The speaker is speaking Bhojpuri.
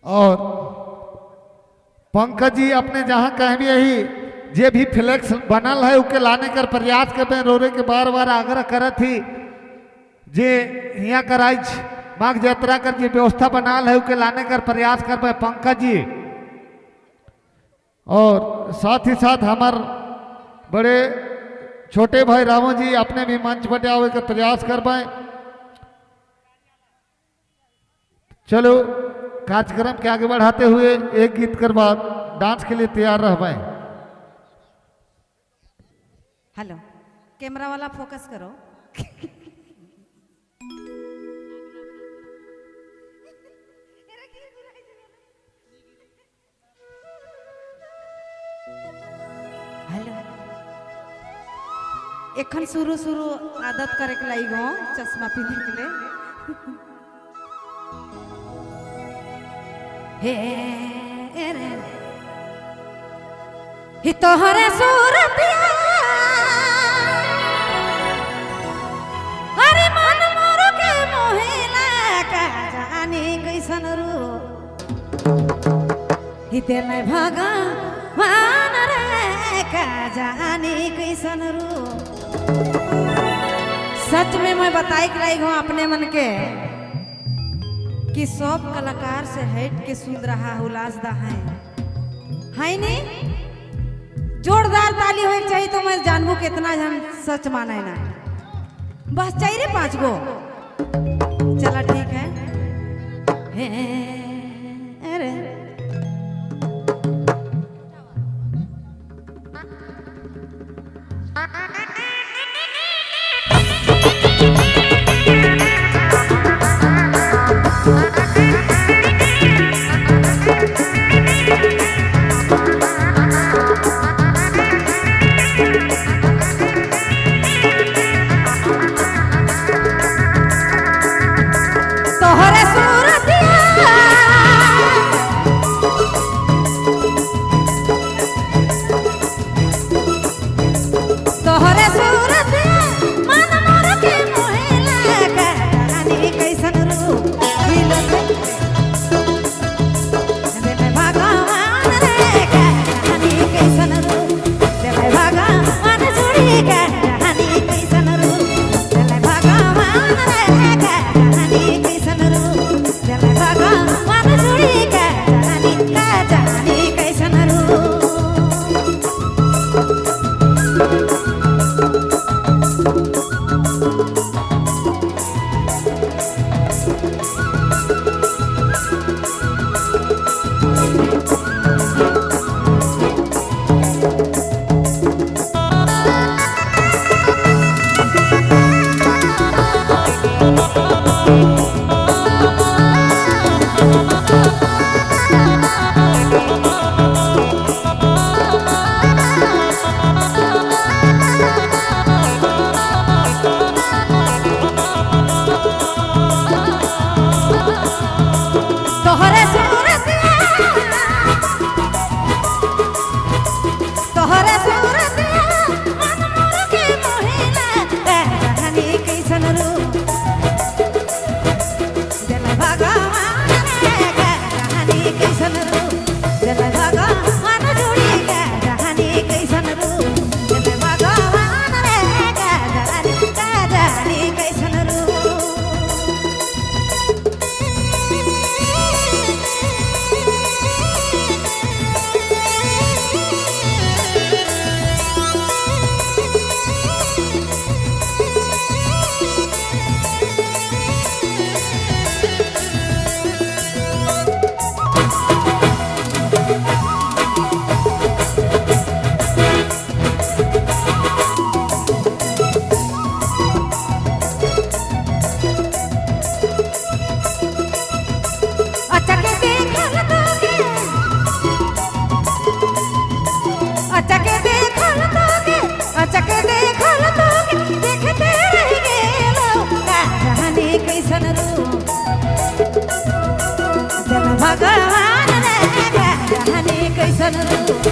और पंकज जी अपने जहाँ कहीं भी यही जे भी फ्लेक्स बनल है उके लाने कर प्रयास कर रोरे के बार बार आग्रह करत थी जे यहाँ कराई माघ यात्रा कर जे व्यवस्था बनाल है उके लाने कर प्रयास कर पंकज जी। और साथ ही साथ हमार बड़े छोटे भाई रामो जी अपने भी मंच पर आवे का प्रयास कर पाए। चलो कार्यक्रम के आगे बढ़ाते हुए एक गीत कर बाद डांस के लिए तैयार रह पाए। हेलो कैमरा वाला फोकस करो। हेलो एखन शुरू शुरू आदत करे के लाई गो चश्मा पहने के लिए। हे रे ही तोहरे सूरतिया हरे मन मोर के मोहिला का जानी कैसन रू ही तेरे भगवान रे का जानी कैसन रू। सच में मैं बताई के लाई हूँ अपने मन के कि सब कलाकार से हट के सुन रहा उलासदा है नहीं। जोरदार ताली होनी चाहिए तो मैं जानबू कितना जन सच माने ना। बस चाहिए 5 गो चला ठीक है। अरे भगवान रे कैसन रू